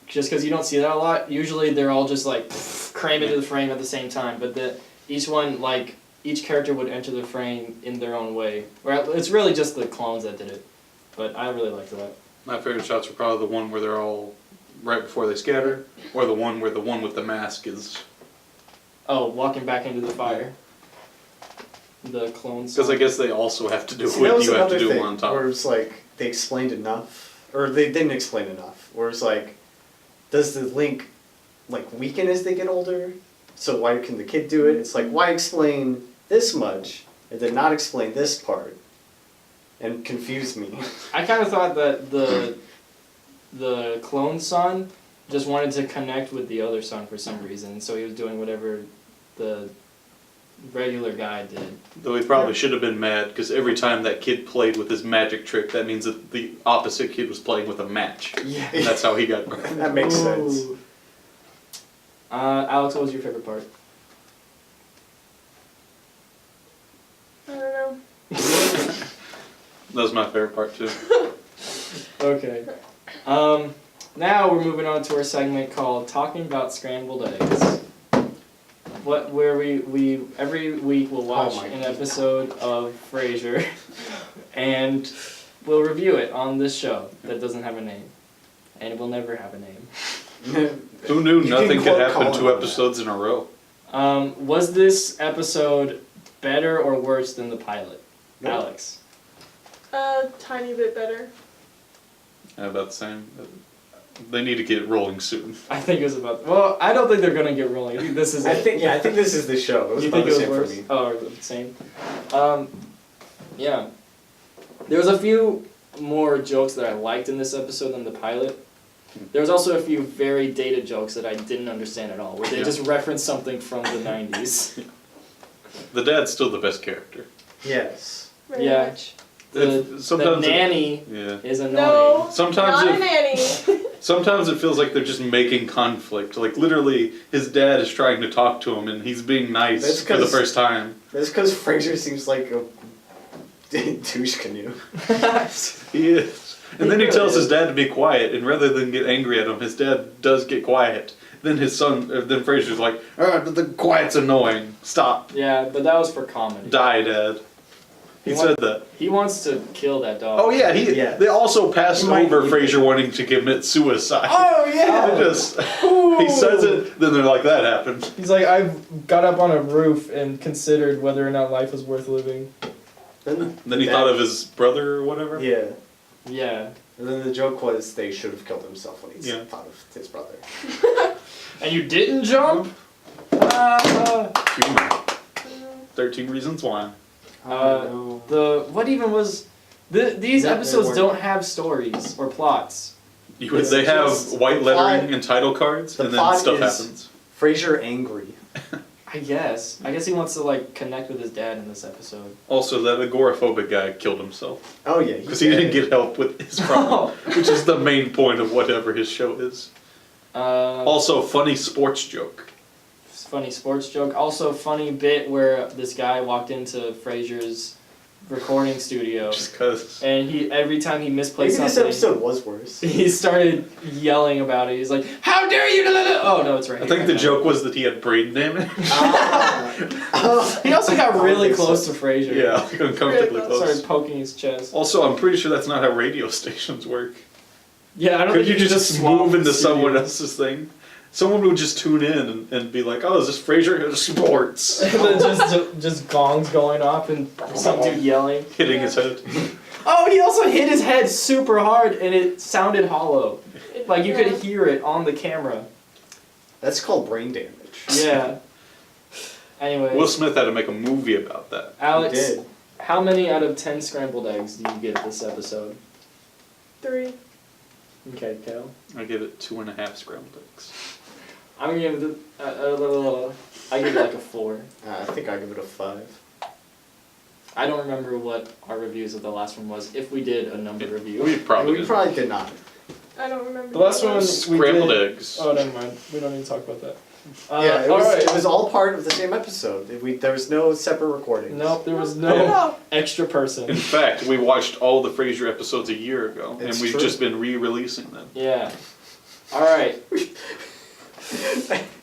[SPEAKER 2] Just because you don't see that a lot. Usually they're all just like cram into the frame at the same time, but each character would enter the frame in their own way. Or it's really just the clones that did it, but I really liked that.
[SPEAKER 4] my favorite shots were probably the one where they're all right before they scatter, or the one where the one with the mask is.
[SPEAKER 2] Oh, walking back into the fire. The clones.
[SPEAKER 4] Because I guess they also have to do
[SPEAKER 3] See, that
[SPEAKER 4] what
[SPEAKER 3] was
[SPEAKER 4] you have to
[SPEAKER 3] another
[SPEAKER 4] do
[SPEAKER 3] thing,
[SPEAKER 4] on top.
[SPEAKER 3] where it's like they explained enough, or they didn't explain enough. Where it's like, does the link like weaken as they get older? So why can the kid do it? It's like, why explain this much and then not explain this part? And confuse me.
[SPEAKER 2] I kind of thought that the clone son just wanted to connect with the other son for some reason, so he was doing whatever the regular guy did.
[SPEAKER 4] Though he probably should have been mad, because every time that kid played with his magic trick, that means that the opposite kid was playing with a match.
[SPEAKER 2] Yeah.
[SPEAKER 4] And that's how he got burned.
[SPEAKER 3] That makes sense.
[SPEAKER 2] Alex, what was your favorite part?
[SPEAKER 1] I don't know.
[SPEAKER 4] That was my favorite part too.
[SPEAKER 2] Okay. Now we're moving on to our segment called Talking About Scrambled Eggs. Where we every week we'll watch
[SPEAKER 3] my
[SPEAKER 2] an
[SPEAKER 3] God.
[SPEAKER 2] episode of Frasier and we'll review it on this show that doesn't have a name. And it will never have a name.
[SPEAKER 4] Who knew
[SPEAKER 3] You
[SPEAKER 4] nothing
[SPEAKER 3] can
[SPEAKER 4] could
[SPEAKER 3] quote
[SPEAKER 4] happen
[SPEAKER 3] Colin
[SPEAKER 4] 2
[SPEAKER 3] on that.
[SPEAKER 4] episodes in a row?
[SPEAKER 2] Was this episode better or worse than the pilot?
[SPEAKER 3] No.
[SPEAKER 2] Alex.
[SPEAKER 1] A tiny bit better.
[SPEAKER 4] About the same. They need to get it rolling soon.
[SPEAKER 2] I think it was about. Well, I don't think they're gonna get rolling. I think this is.
[SPEAKER 3] I
[SPEAKER 2] it.
[SPEAKER 3] think this is the show. It was
[SPEAKER 2] You
[SPEAKER 3] about
[SPEAKER 2] think
[SPEAKER 3] the
[SPEAKER 2] it was
[SPEAKER 3] same
[SPEAKER 2] worse?
[SPEAKER 3] for me.
[SPEAKER 2] Oh, or the same. Yeah. There was a few more jokes that I liked in this episode than the pilot. There was also a few very dated jokes that I didn't understand at all, where they
[SPEAKER 4] Yeah.
[SPEAKER 2] just referenced something from the 90s.
[SPEAKER 4] The dad's still the best character.
[SPEAKER 3] Yes.
[SPEAKER 1] Very
[SPEAKER 2] Yeah.
[SPEAKER 1] much.
[SPEAKER 2] The
[SPEAKER 4] Sometimes it-
[SPEAKER 2] nanny
[SPEAKER 4] Yeah.
[SPEAKER 2] is annoying.
[SPEAKER 1] No.
[SPEAKER 4] Sometimes
[SPEAKER 1] Not a
[SPEAKER 4] it,
[SPEAKER 1] nanny.
[SPEAKER 4] sometimes it feels like they're just making conflict. Like literally, his dad is trying to talk to him, and he's being nice
[SPEAKER 3] That's
[SPEAKER 4] for the
[SPEAKER 3] 'cause-
[SPEAKER 4] first time.
[SPEAKER 3] That's because Frasier seems like a douche canoe.
[SPEAKER 4] He is. And then he tells his dad to be quiet, and rather than get angry at him, his dad does get quiet. Then then Frasier's like, the quiet's annoying. Stop.
[SPEAKER 2] Yeah, but that was for comedy.
[SPEAKER 4] Die, Dad. He said that.
[SPEAKER 2] He wants to kill that dog.
[SPEAKER 4] Oh yeah,
[SPEAKER 3] Yeah.
[SPEAKER 4] They also passed
[SPEAKER 3] He might
[SPEAKER 4] over
[SPEAKER 3] be-
[SPEAKER 4] Frasier wanting to commit suicide.
[SPEAKER 2] Oh
[SPEAKER 4] They
[SPEAKER 2] yeah!
[SPEAKER 4] just, he says it, then they're like, that happened.
[SPEAKER 2] He's like, I got up on a roof and considered whether or not life was worth living.
[SPEAKER 4] Then he
[SPEAKER 3] Dad-
[SPEAKER 4] thought of his brother or whatever.
[SPEAKER 3] Yeah.
[SPEAKER 2] Yeah.
[SPEAKER 3] And then the joke was they should have killed himself when he
[SPEAKER 4] Yeah.
[SPEAKER 3] thought of his brother.
[SPEAKER 2] And you didn't jump? Ah.
[SPEAKER 4] 13 Reasons Why.
[SPEAKER 2] What even was these
[SPEAKER 3] Yeah, they
[SPEAKER 2] episodes
[SPEAKER 3] weren't-
[SPEAKER 2] don't have stories or plots.
[SPEAKER 3] It's
[SPEAKER 4] They have
[SPEAKER 3] just
[SPEAKER 4] white
[SPEAKER 3] the
[SPEAKER 4] lettering
[SPEAKER 3] plot-
[SPEAKER 4] and title cards,
[SPEAKER 3] the
[SPEAKER 4] and then
[SPEAKER 3] plot
[SPEAKER 4] stuff
[SPEAKER 3] is-
[SPEAKER 4] happens.
[SPEAKER 3] Frasier angry.
[SPEAKER 2] I guess he wants to like connect with his dad in this episode.
[SPEAKER 4] Also, that agoraphobic guy killed himself.
[SPEAKER 3] Oh yeah.
[SPEAKER 4] Because he didn't get help with his problem, which is the main point of whatever his show is. Also, funny sports joke.
[SPEAKER 2] Funny sports joke. Also funny bit where this guy walked into Frasier's recording studio
[SPEAKER 4] Just because.
[SPEAKER 2] and every time he misplaced
[SPEAKER 3] Maybe this
[SPEAKER 2] something,
[SPEAKER 3] episode was worse.
[SPEAKER 2] he started yelling about it. He's like, "How dare you!" Oh no, it's right
[SPEAKER 4] I
[SPEAKER 2] here.
[SPEAKER 4] think the joke was that he had brain damage.
[SPEAKER 2] He also got really
[SPEAKER 3] think so.
[SPEAKER 2] close to Frasier.
[SPEAKER 4] Yeah, like uncomfortably
[SPEAKER 1] Really
[SPEAKER 4] close.
[SPEAKER 2] Started poking his chest.
[SPEAKER 4] Also, I'm pretty sure that's not how radio stations work.
[SPEAKER 2] Yeah, I don't
[SPEAKER 4] Could
[SPEAKER 2] think
[SPEAKER 4] you
[SPEAKER 2] can
[SPEAKER 4] just
[SPEAKER 2] swap
[SPEAKER 4] move into someone
[SPEAKER 2] studios.
[SPEAKER 4] else's thing? Someone would just tune in and be like, "Oh, is this Frasier? Sports."
[SPEAKER 2] And then just gongs going off and some dude yelling.
[SPEAKER 4] Hitting his head.
[SPEAKER 2] Oh, he also hit his head super hard and it sounded hollow. Like you could
[SPEAKER 1] Yeah.
[SPEAKER 2] hear it on the camera.
[SPEAKER 3] That's called brain damage.
[SPEAKER 2] Yeah. Anyway,
[SPEAKER 4] Will Smith had to make a movie about that.
[SPEAKER 2] Alex,
[SPEAKER 3] He did.
[SPEAKER 2] how many out of 10 scrambled eggs do you get this episode?
[SPEAKER 1] 3.
[SPEAKER 2] Okay, Cal.
[SPEAKER 4] I give it 2.5 scrambled eggs.
[SPEAKER 2] I'm gonna give it I give it like a 4.
[SPEAKER 3] I think I give it a 5.
[SPEAKER 2] I don't remember what our reviews of the last one was, if we did a number review.
[SPEAKER 4] We probably
[SPEAKER 3] We
[SPEAKER 4] did.
[SPEAKER 3] probably did not.
[SPEAKER 1] I don't remember.
[SPEAKER 2] The last
[SPEAKER 1] that
[SPEAKER 2] one-
[SPEAKER 4] Scrambled
[SPEAKER 2] we did-
[SPEAKER 4] eggs.
[SPEAKER 2] Oh, never mind. We don't need to talk about that.
[SPEAKER 3] Yeah, it was,
[SPEAKER 2] alright.
[SPEAKER 3] it was all part of the same episode. There was no separate recordings.
[SPEAKER 2] Nope, there was
[SPEAKER 1] No.
[SPEAKER 2] no extra
[SPEAKER 4] In
[SPEAKER 2] person.
[SPEAKER 4] fact, we watched all the Frasier episodes a year ago,
[SPEAKER 3] It's
[SPEAKER 4] and we've
[SPEAKER 3] true.
[SPEAKER 4] just been re-releasing them.
[SPEAKER 2] Yeah. Alright.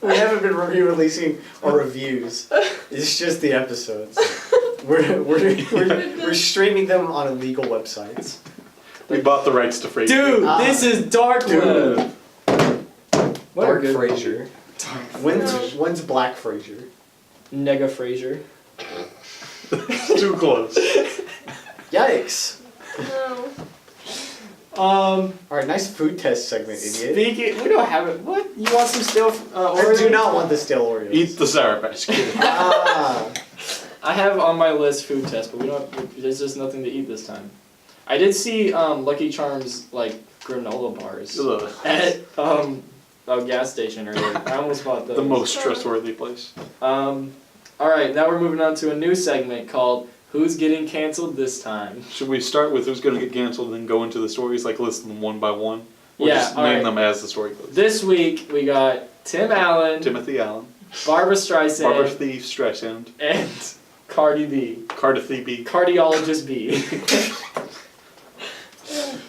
[SPEAKER 3] We haven't been re-releasing our reviews. It's just the episodes. We're streaming them on illegal websites.
[SPEAKER 4] We bought the rights to Frasier.
[SPEAKER 2] Dude,
[SPEAKER 3] Ah.
[SPEAKER 2] this is dark
[SPEAKER 3] Dude.
[SPEAKER 2] web. What a
[SPEAKER 3] Dark
[SPEAKER 2] good
[SPEAKER 3] Frasier. When's Black Frasier?
[SPEAKER 2] Nega Frasier.
[SPEAKER 4] Too close.
[SPEAKER 3] Yikes!
[SPEAKER 1] No.
[SPEAKER 3] Alright, nice food test segment, idiot.
[SPEAKER 2] Speaking, we don't have it. What? You want some stale
[SPEAKER 3] I
[SPEAKER 2] Oreos?
[SPEAKER 3] do not want the stale Oreos.
[SPEAKER 4] Eat the Sour Patch Kid.
[SPEAKER 3] Ah,
[SPEAKER 2] I have on my list food test, but we don't. There's just nothing to eat this time. I did see Lucky Charms like granola bars
[SPEAKER 4] Ugh.
[SPEAKER 2] at a gas station earlier. I almost bought those.
[SPEAKER 4] The most trustworthy place.
[SPEAKER 2] All right, now we're moving on to a new segment called "Who's Getting Canceled This Time."
[SPEAKER 4] Should we start with who's going to get canceled and then go into the stories, like list them one by one? Or
[SPEAKER 2] Yeah,
[SPEAKER 4] just
[SPEAKER 2] all
[SPEAKER 4] name
[SPEAKER 2] right.
[SPEAKER 4] them as the story goes.
[SPEAKER 2] This week we got Tim Allen,
[SPEAKER 4] Timothy Allen,
[SPEAKER 2] Barbara Streisand,
[SPEAKER 4] Barbara Thief, Streisand,
[SPEAKER 2] and Cardi B.
[SPEAKER 4] Cardiff B.
[SPEAKER 2] Cardiologist B.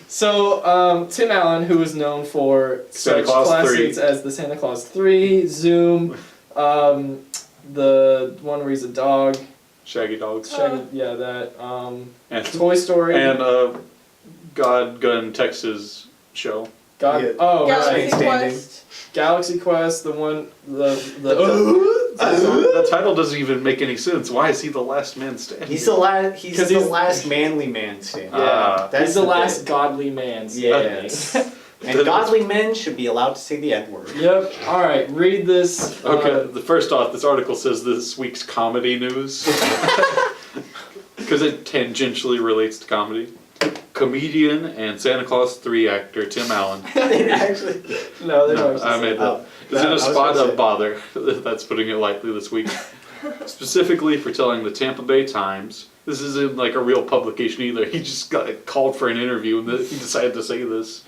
[SPEAKER 2] So, Tim Allen, who is known for
[SPEAKER 4] Santa
[SPEAKER 2] such
[SPEAKER 4] Claus
[SPEAKER 2] classics
[SPEAKER 4] 3.
[SPEAKER 2] as the Santa Claus 3, Zoom, the one where he's a dog,
[SPEAKER 4] Shaggy Dogs,
[SPEAKER 2] yeah, that,
[SPEAKER 4] and
[SPEAKER 2] Toy Story,
[SPEAKER 4] God Gun Texas show.
[SPEAKER 2] God,
[SPEAKER 3] Yeah.
[SPEAKER 2] oh,
[SPEAKER 1] Galaxy
[SPEAKER 2] right.
[SPEAKER 3] Standing.
[SPEAKER 1] Quest.
[SPEAKER 2] Galaxy Quest, the one, the
[SPEAKER 4] The title doesn't even make any sense. Why is he the last man standing?
[SPEAKER 3] he's the last. He's
[SPEAKER 2] 'Cause
[SPEAKER 3] the
[SPEAKER 2] he's-
[SPEAKER 3] last manly man standing.
[SPEAKER 4] Ah.
[SPEAKER 3] That's
[SPEAKER 2] he's the last
[SPEAKER 3] bit.
[SPEAKER 2] godly man.
[SPEAKER 3] Yes. And godly men should be allowed to say the N word.
[SPEAKER 2] Yep, alright, read this.
[SPEAKER 4] Okay, the first off, this article says this week's comedy news. Because it tangentially relates to comedy. Comedian and Santa Claus 3 actor Tim Allen.
[SPEAKER 3] They actually.
[SPEAKER 2] No, they're
[SPEAKER 4] No,
[SPEAKER 2] not.
[SPEAKER 4] I made that.
[SPEAKER 3] Oh,
[SPEAKER 4] Is in
[SPEAKER 3] I
[SPEAKER 4] a
[SPEAKER 3] was
[SPEAKER 4] spot
[SPEAKER 3] gonna say.
[SPEAKER 4] of bother. That's putting it lightly this week. Specifically for telling the Tampa Bay Times. This isn't like a real publication either. He just got called for an interview and he decided to say this.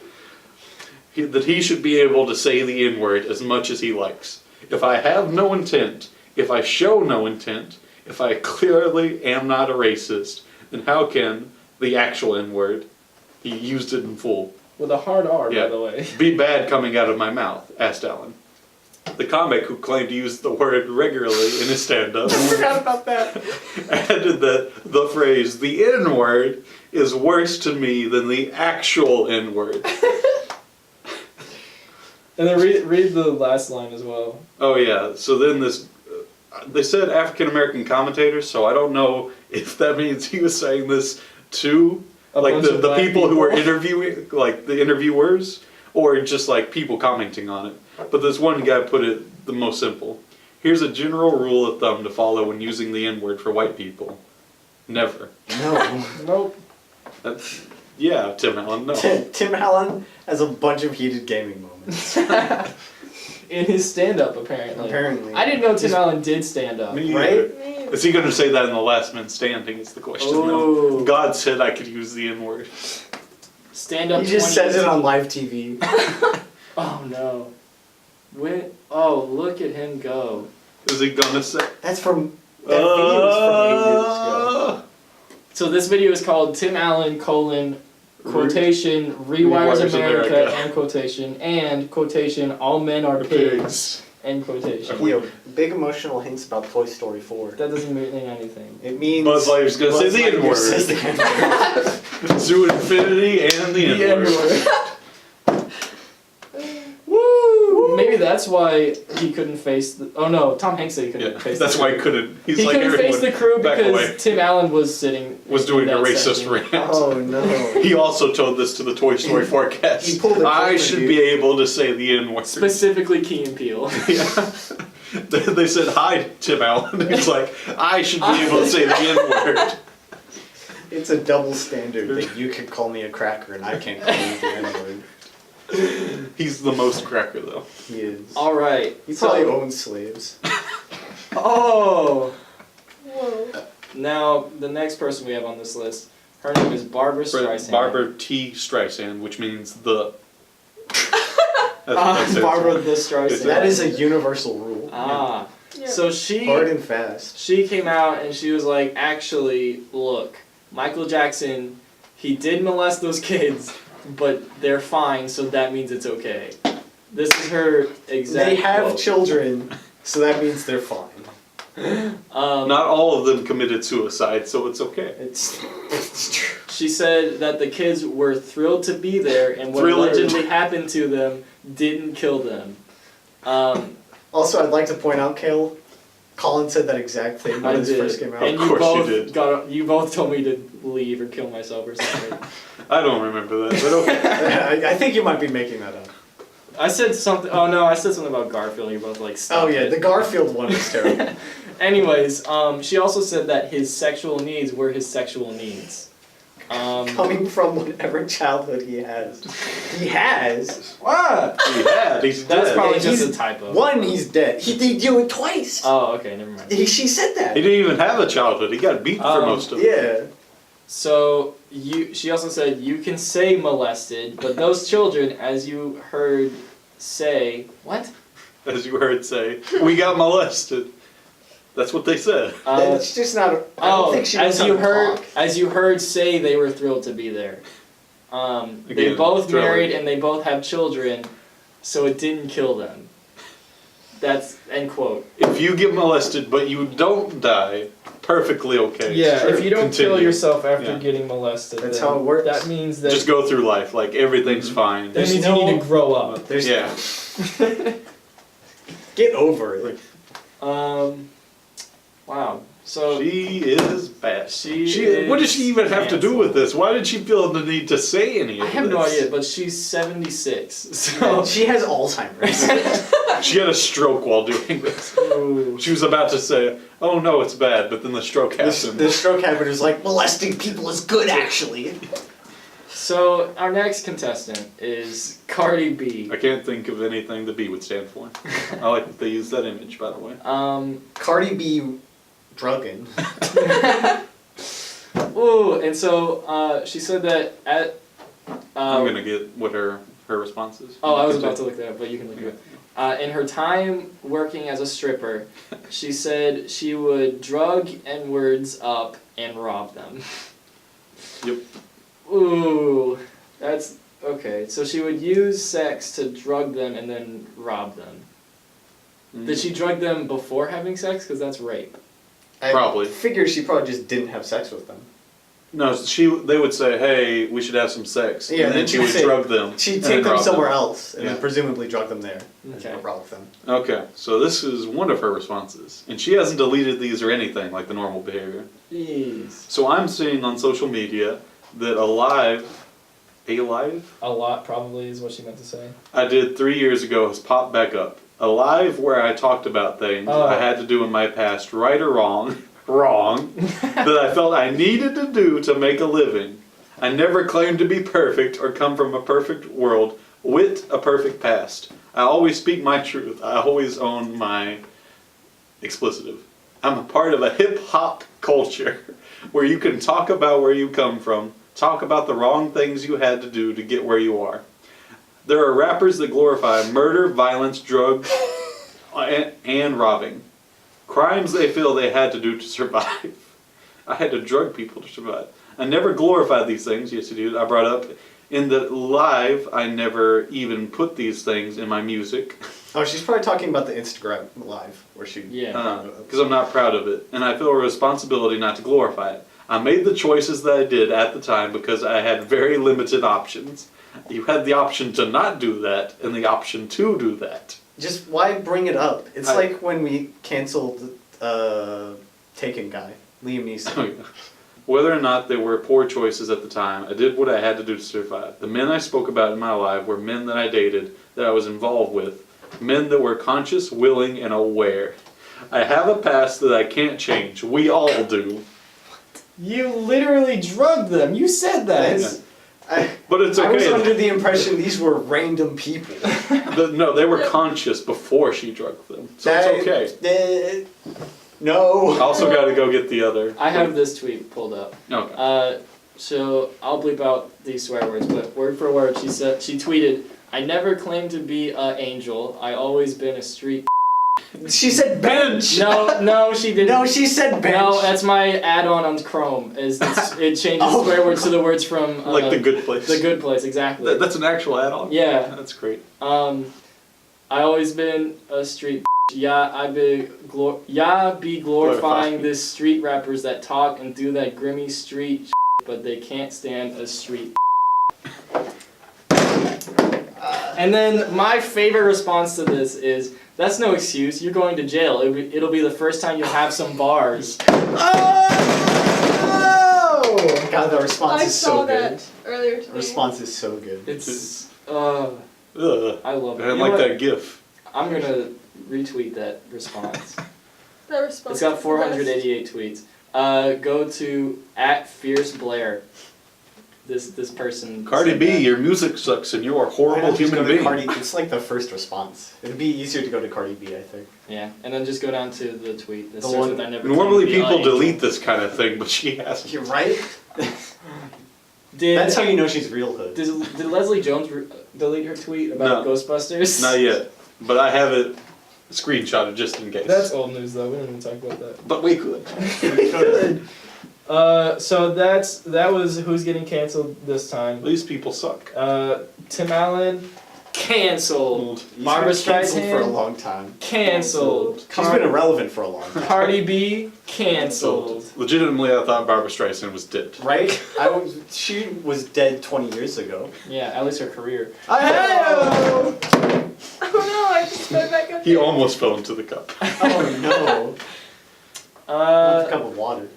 [SPEAKER 4] That he should be able to say the N-word as much as he likes. If I have no intent, if I show no intent, if I clearly am not a racist, then how can the actual N-word, he used it in full,
[SPEAKER 2] With a hard R,
[SPEAKER 4] Yeah.
[SPEAKER 2] by the way.
[SPEAKER 4] be bad coming out of my mouth? Asked Allen. The comic, who claimed to use the word regularly in his stand-up,
[SPEAKER 2] I forgot about that.
[SPEAKER 4] added that the phrase, the N-word, is worse to me than the actual N-word.
[SPEAKER 2] And then read the last line as well.
[SPEAKER 4] Oh yeah, so then this, they said African-American commentators, so I don't know if that means he was saying this to,
[SPEAKER 2] A
[SPEAKER 4] like,
[SPEAKER 2] bunch
[SPEAKER 4] the
[SPEAKER 2] of black
[SPEAKER 4] people who were
[SPEAKER 2] people.
[SPEAKER 4] interviewing, like, the interviewers, or just, like, people commenting on it. But this one guy put it the most simple. Here's a general rule of thumb to follow when using the N-word for white people. Never.
[SPEAKER 3] No.
[SPEAKER 2] Nope.
[SPEAKER 4] That's, yeah, Tim Allen, no.
[SPEAKER 3] Tim Allen has a bunch of heated gaming moments.
[SPEAKER 2] In his stand-up, apparently.
[SPEAKER 3] Apparently.
[SPEAKER 2] I didn't know Tim Allen did stand up.
[SPEAKER 4] Me
[SPEAKER 3] Right?
[SPEAKER 4] either. Is he going to say that in The Last Man Standing is the question.
[SPEAKER 2] Oh.
[SPEAKER 4] No. God said I could use the N-word.
[SPEAKER 2] Stand up.
[SPEAKER 3] He just says it on live TV.
[SPEAKER 2] Oh no. When? Oh, look at him go.
[SPEAKER 4] Is he going to say...
[SPEAKER 3] That's from. That video was from 8 years ago.
[SPEAKER 2] So this video is called Tim Allen : quotation rewires
[SPEAKER 4] Rewires
[SPEAKER 2] America,
[SPEAKER 4] America.
[SPEAKER 2] and quotation all men are pigs end quotation.
[SPEAKER 3] You know, big emotional hints about Toy Story 4.
[SPEAKER 2] That doesn't mean anything.
[SPEAKER 3] It means.
[SPEAKER 4] Buzz Lightyear's gonna say
[SPEAKER 3] Buzz
[SPEAKER 4] the
[SPEAKER 3] Lightyear
[SPEAKER 4] N-word.
[SPEAKER 3] says the N-word.
[SPEAKER 4] Zoo Infinity and the N-word.
[SPEAKER 2] Woo! Maybe that's that's why he couldn't face the. Oh no, Tom Hanks said he couldn't
[SPEAKER 4] Yeah,
[SPEAKER 2] face.
[SPEAKER 4] that's
[SPEAKER 2] the
[SPEAKER 4] why
[SPEAKER 2] crew.
[SPEAKER 4] he couldn't. He's
[SPEAKER 2] He
[SPEAKER 4] like
[SPEAKER 2] couldn't face
[SPEAKER 4] everyone.
[SPEAKER 2] the crew
[SPEAKER 4] back
[SPEAKER 2] because
[SPEAKER 4] away.
[SPEAKER 2] Tim Allen was sitting.
[SPEAKER 4] Was
[SPEAKER 2] in
[SPEAKER 4] doing a
[SPEAKER 2] that
[SPEAKER 4] racist
[SPEAKER 2] section.
[SPEAKER 4] rant.
[SPEAKER 3] Oh no.
[SPEAKER 4] He also told this to the Toy Story forecast.
[SPEAKER 3] He pulled a
[SPEAKER 4] I
[SPEAKER 3] Cameron,
[SPEAKER 4] should
[SPEAKER 3] dude.
[SPEAKER 4] be able to say the N word.
[SPEAKER 2] Specifically, Key and Peele.
[SPEAKER 4] Yeah. They said hi, Tim Allen. He's like, I should be able to say the N word.
[SPEAKER 3] It's a double standard that you can call me a cracker and I can't call you the N-word.
[SPEAKER 4] He's the most cracker though.
[SPEAKER 3] He is.
[SPEAKER 2] All right.
[SPEAKER 3] He probably
[SPEAKER 2] So,
[SPEAKER 3] owns slaves.
[SPEAKER 2] oh.
[SPEAKER 1] Whoa.
[SPEAKER 2] Now the next person we have on this list, her name is Barbara Streisand.
[SPEAKER 4] Barbara T. Streisand, which means the. That's it.
[SPEAKER 2] Barbara the Streisand.
[SPEAKER 3] That is a universal rule.
[SPEAKER 2] Ah.
[SPEAKER 1] Yeah.
[SPEAKER 2] So she.
[SPEAKER 3] Hard and fast.
[SPEAKER 2] She came out and she was like, actually, look, Michael Jackson, he did molest those kids, but they're fine, so that means it's okay. This is her exact
[SPEAKER 3] They have
[SPEAKER 2] quote.
[SPEAKER 3] children, so that means they're fine.
[SPEAKER 4] Not all of them committed suicide, so it's okay.
[SPEAKER 3] It's true.
[SPEAKER 2] She said that the kids were thrilled to be there, and what
[SPEAKER 4] Thrillers.
[SPEAKER 2] allegedly happened to them didn't kill them.
[SPEAKER 3] Also, I'd like to point out, Kale, Colin said that exact thing
[SPEAKER 2] I
[SPEAKER 3] when this
[SPEAKER 2] did.
[SPEAKER 3] first came out.
[SPEAKER 2] And
[SPEAKER 4] Of course you did.
[SPEAKER 2] you both told me to leave or kill myself or something.
[SPEAKER 4] I don't remember that, but okay.
[SPEAKER 3] I think you might be making that up.
[SPEAKER 2] I said something. Oh no, I said something about Garfield. You're both like, stop
[SPEAKER 3] Oh yeah,
[SPEAKER 2] it.
[SPEAKER 3] the Garfield one is terrible.
[SPEAKER 2] Anyways, she also said that his sexual needs were his sexual needs.
[SPEAKER 3] Coming from whatever childhood he has. He has.
[SPEAKER 2] What?
[SPEAKER 4] He's
[SPEAKER 2] That's
[SPEAKER 4] dead.
[SPEAKER 2] probably
[SPEAKER 3] Yeah,
[SPEAKER 2] just a
[SPEAKER 3] he's-
[SPEAKER 2] typo.
[SPEAKER 3] One, he's dead. They do it twice.
[SPEAKER 2] Oh, okay, never mind.
[SPEAKER 3] She said that.
[SPEAKER 4] He didn't even have a childhood. He got beat for most of it.
[SPEAKER 3] Yeah.
[SPEAKER 2] So she also said you can say molested, but those children, as you heard say, what?
[SPEAKER 4] As you heard say, we got molested. That's what they said.
[SPEAKER 3] That's just not. I don't think she knows
[SPEAKER 2] as
[SPEAKER 3] how
[SPEAKER 2] you
[SPEAKER 3] to talk.
[SPEAKER 2] heard say, they were thrilled to be there. They
[SPEAKER 4] Again,
[SPEAKER 2] both
[SPEAKER 4] thriller.
[SPEAKER 2] married and they both have children, so it didn't kill them. That's end quote.
[SPEAKER 4] If you get molested but you don't die, perfectly okay.
[SPEAKER 2] Yeah, if you don't kill
[SPEAKER 4] Continue.
[SPEAKER 2] yourself after
[SPEAKER 4] Yeah.
[SPEAKER 2] getting molested,
[SPEAKER 3] That's
[SPEAKER 2] then
[SPEAKER 3] how it works.
[SPEAKER 2] That means that
[SPEAKER 4] Just go through life like everything's fine.
[SPEAKER 2] that means
[SPEAKER 3] There's
[SPEAKER 2] you need
[SPEAKER 3] no-
[SPEAKER 2] to grow up.
[SPEAKER 3] There's
[SPEAKER 4] Yeah.
[SPEAKER 3] Get over it.
[SPEAKER 2] Wow. So
[SPEAKER 4] She is bad.
[SPEAKER 2] She
[SPEAKER 4] What does she even have to do with
[SPEAKER 2] canceled.
[SPEAKER 4] this? Why did she feel the need to say any of
[SPEAKER 2] I
[SPEAKER 4] this?
[SPEAKER 2] have no idea, but she's 76. So
[SPEAKER 3] She has Alzheimer's.
[SPEAKER 4] She had a stroke while doing this.
[SPEAKER 2] Ooh.
[SPEAKER 4] She was about to say, "Oh no, it's bad," but then the stroke happened.
[SPEAKER 3] the stroke habit is like molesting people is good actually.
[SPEAKER 2] So our next contestant is Cardi B.
[SPEAKER 4] I can't think of anything the B would stand for. I like that they use that image, by the way.
[SPEAKER 3] Cardi B, drugging.
[SPEAKER 2] Ooh, and so she said that at.
[SPEAKER 4] I'm gonna get what her response is.
[SPEAKER 2] Oh, I was about to look that up, but you can look it up. In her time working as a stripper, she said she would drug N-words up and rob them.
[SPEAKER 4] Yep.
[SPEAKER 2] Ooh, that's okay. So she would use sex to drug them and then rob them. Did she drug them before having sex? Because that's rape.
[SPEAKER 4] Probably.
[SPEAKER 3] I figure she probably just didn't have sex with them.
[SPEAKER 4] No, they would say, "Hey, we should have some sex,"
[SPEAKER 3] Yeah,
[SPEAKER 4] and then
[SPEAKER 3] then
[SPEAKER 4] she
[SPEAKER 3] she'd
[SPEAKER 4] would
[SPEAKER 3] say-
[SPEAKER 4] drug them.
[SPEAKER 3] She'd
[SPEAKER 4] and
[SPEAKER 3] take
[SPEAKER 4] then
[SPEAKER 3] them
[SPEAKER 4] rob
[SPEAKER 3] somewhere else and
[SPEAKER 4] Yeah.
[SPEAKER 3] then presumably drug them there
[SPEAKER 2] Okay.
[SPEAKER 3] and rob them.
[SPEAKER 4] Okay, so this is one of her responses, and she hasn't deleted these or anything like the normal behavior.
[SPEAKER 2] Jeez.
[SPEAKER 4] So I'm seeing on social media that Alive,
[SPEAKER 2] A lot probably is what she meant to say.
[SPEAKER 4] I did 3 years ago has popped back up. Alive, where I talked about things
[SPEAKER 2] Oh.
[SPEAKER 4] I had to do in my past, right or wrong, that I felt I needed to do to make a living. I never claimed to be perfect or come from a perfect world with a perfect past. I always speak my truth. I always own my explicitive. I'm a part of a hip-hop culture where you can talk about where you come from, talk about the wrong things you had to do to get where you are. There are rappers that glorify murder, violence, drugs, and robbing. Crimes they feel they had to do to survive. I had to drug people to survive. I never glorified these things. Yes, you did. I brought up in the live, I never even put these things in my music.
[SPEAKER 3] Oh, she's probably talking about the Instagram live where she.
[SPEAKER 2] Yeah.
[SPEAKER 4] Because I'm not proud of it, and I feel a responsibility not to glorify it. I made the choices that I did at the time because I had very limited options. You had the option to not do that, and the option to do that.
[SPEAKER 3] just why bring it up? It's
[SPEAKER 4] I-
[SPEAKER 3] like when we canceled Taken guy, Liam Neeson.
[SPEAKER 4] Whether or not they were poor choices at the time, I did what I had to do to survive. The men I spoke about in my life were men that I dated, that I was involved with, men that were conscious, willing, and aware. I have a past that I can't change. We all do.
[SPEAKER 2] You literally drugged them. You said that.
[SPEAKER 4] But it's
[SPEAKER 3] I was
[SPEAKER 4] okay.
[SPEAKER 3] under the impression these were random people.
[SPEAKER 4] No, they were conscious before she drugged them. So it's okay.
[SPEAKER 3] No.
[SPEAKER 4] I also got to go get the other.
[SPEAKER 2] I have this tweet pulled up.
[SPEAKER 4] Okay.
[SPEAKER 2] So I'll bleep out these swear words, but word for word, she tweeted, "I never claimed to be a angel. I always been a street."
[SPEAKER 3] She said bench.
[SPEAKER 2] No, she didn't.
[SPEAKER 3] No, she said bench.
[SPEAKER 2] No, that's my add-on on Chrome. It changes swear words to the words from
[SPEAKER 4] Like The Good Place.
[SPEAKER 2] The Good Place, exactly.
[SPEAKER 4] That's an actual add-on?
[SPEAKER 2] Yeah.
[SPEAKER 4] That's great.
[SPEAKER 2] I always been a street. Yeah, I be glorifying this street rappers that talk and do that grimy street, but they can't stand a street. And then my favorite response to this is, "That's no excuse. You're going to jail. It'll be the first time you'll have some bars."
[SPEAKER 3] Oh! God, the response
[SPEAKER 1] I
[SPEAKER 3] is
[SPEAKER 1] saw
[SPEAKER 3] so
[SPEAKER 1] that
[SPEAKER 3] good.
[SPEAKER 1] earlier
[SPEAKER 3] The
[SPEAKER 1] today.
[SPEAKER 3] response is so good.
[SPEAKER 2] It's
[SPEAKER 4] Ugh.
[SPEAKER 2] I love
[SPEAKER 4] I
[SPEAKER 2] it.
[SPEAKER 4] didn't
[SPEAKER 2] You know
[SPEAKER 4] like
[SPEAKER 2] what?
[SPEAKER 4] that gif.
[SPEAKER 2] I'm gonna retweet that response.
[SPEAKER 1] That response.
[SPEAKER 2] It's got
[SPEAKER 1] is the best.
[SPEAKER 2] 488 tweets. Go to @FierceBlair. This person.
[SPEAKER 4] Cardi
[SPEAKER 2] said
[SPEAKER 4] B,
[SPEAKER 2] that.
[SPEAKER 4] your music sucks and you are a
[SPEAKER 3] Why
[SPEAKER 4] horrible
[SPEAKER 3] not just
[SPEAKER 4] human
[SPEAKER 3] go to
[SPEAKER 4] being.
[SPEAKER 3] Cardi? It's like the first response. It'd be easier to go to Cardi B, I think.
[SPEAKER 2] Yeah, and then just go down to the tweet. That
[SPEAKER 3] The
[SPEAKER 2] starts
[SPEAKER 3] one-
[SPEAKER 2] with, "I never
[SPEAKER 4] Normally
[SPEAKER 2] claimed to be
[SPEAKER 4] people
[SPEAKER 2] an
[SPEAKER 4] delete
[SPEAKER 2] angel."
[SPEAKER 4] this kind of thing, but she hasn't.
[SPEAKER 3] You're right.
[SPEAKER 2] Did
[SPEAKER 3] That's how you know she's real hood.
[SPEAKER 2] did Leslie Jones delete her tweet about
[SPEAKER 4] No.
[SPEAKER 2] Ghostbusters?
[SPEAKER 4] Not yet. But I have it screenshotted just in case.
[SPEAKER 2] That's old news though. We don't even talk about that.
[SPEAKER 4] But we could.
[SPEAKER 3] Good.
[SPEAKER 2] So that was who's getting canceled this time.
[SPEAKER 4] These people suck.
[SPEAKER 2] Tim Allen, canceled.
[SPEAKER 3] He's
[SPEAKER 2] Barbara
[SPEAKER 3] been canceled for a
[SPEAKER 2] Streisand,
[SPEAKER 3] long time.
[SPEAKER 2] canceled.
[SPEAKER 3] She's been irrelevant for a long time.
[SPEAKER 2] Cardi B, canceled.
[SPEAKER 4] Legitimately, I thought Barbara Streisand was dead.
[SPEAKER 3] Right? She was dead 20 years ago.
[SPEAKER 2] Yeah, at least her career.
[SPEAKER 3] Oh,
[SPEAKER 1] Oh no, I just fell back up
[SPEAKER 4] He
[SPEAKER 1] there.
[SPEAKER 4] almost fell into the cup.
[SPEAKER 3] oh no. With a cup of water.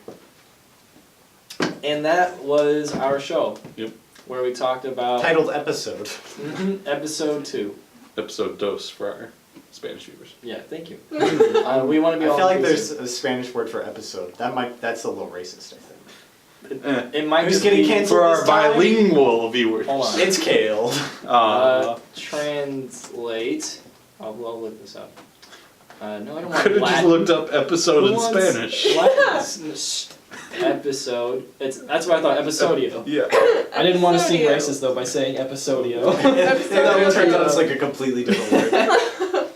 [SPEAKER 2] And that was our show.
[SPEAKER 4] Yep.
[SPEAKER 2] Where we talked about
[SPEAKER 3] Titled episode.
[SPEAKER 2] episode 2.
[SPEAKER 4] Episode dos for our Spanish viewers.
[SPEAKER 2] Yeah, thank you. We want to be
[SPEAKER 3] I
[SPEAKER 2] all
[SPEAKER 3] feel like
[SPEAKER 2] inclusive.
[SPEAKER 3] there's a Spanish word for episode. That's a little racist, I think.
[SPEAKER 2] It might
[SPEAKER 3] Who's
[SPEAKER 2] just
[SPEAKER 3] getting
[SPEAKER 2] be
[SPEAKER 3] canceled?
[SPEAKER 4] For our
[SPEAKER 3] this time?
[SPEAKER 4] bilingual viewers.
[SPEAKER 2] Hold on.
[SPEAKER 3] It's Kale.
[SPEAKER 2] Translate. I'll look this up. No, I don't want
[SPEAKER 4] Could have just
[SPEAKER 2] Latin.
[SPEAKER 4] looked up episode
[SPEAKER 2] Who
[SPEAKER 4] in
[SPEAKER 2] wants
[SPEAKER 4] Spanish.
[SPEAKER 2] Latin? Episode. That's what I thought. Episodio.
[SPEAKER 4] Yeah.
[SPEAKER 2] I didn't want to seem
[SPEAKER 1] Episodio.
[SPEAKER 2] racist though by saying episodio.
[SPEAKER 3] It turns out it's like a completely different word.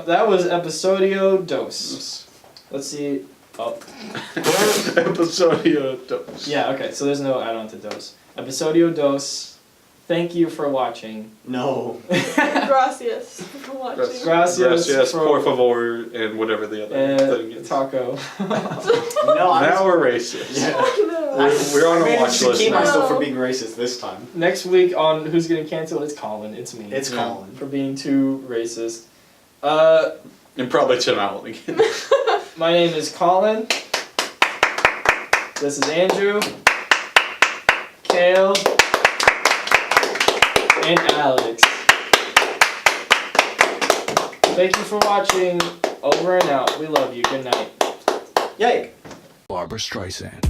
[SPEAKER 2] That was episodio dos. Let's see. Oh.
[SPEAKER 4] Episodio dos.
[SPEAKER 2] Yeah. Okay. So there's no add-on to dos. Episodio dos. Thank you for watching.
[SPEAKER 3] No.
[SPEAKER 1] Gracias for watching.
[SPEAKER 2] Gracias.
[SPEAKER 4] Gracias,
[SPEAKER 2] for-
[SPEAKER 4] por favor, and whatever the other thing is.
[SPEAKER 2] taco.
[SPEAKER 3] No, I'm
[SPEAKER 4] Now we're racist.
[SPEAKER 3] Yeah.
[SPEAKER 1] Oh no.
[SPEAKER 4] We're on a
[SPEAKER 3] managed
[SPEAKER 4] watch
[SPEAKER 3] to
[SPEAKER 4] list
[SPEAKER 3] keep
[SPEAKER 4] now.
[SPEAKER 3] myself from being racist this time.
[SPEAKER 2] Next week on Who's Getting Canceled, it's Colin. It's me.
[SPEAKER 3] It's
[SPEAKER 4] Yeah.
[SPEAKER 3] Colin.
[SPEAKER 2] For being too racist.
[SPEAKER 4] And probably Tim Allen again.
[SPEAKER 2] My name is Colin. This is Andrew. Kale. And Alex. Thank you for watching. Over and out. We love you. Good night.
[SPEAKER 3] Yike.
[SPEAKER 5] Barbara Streisand.